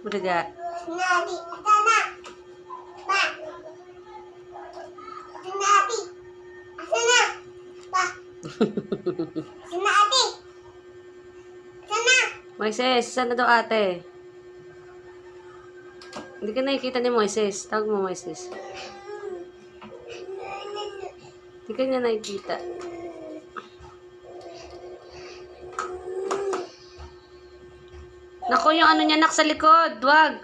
Buraga. Sinabi, asana. Pa. Sinabi. Asana. Pa. Sinabi. Asana. Moises, saan na daw ate? Hindi ka nakikita ni Moises. Tawag mo, Moises. Hindi ka niya nakikita. Naku, yung ano niya, nak sa likod. Wag.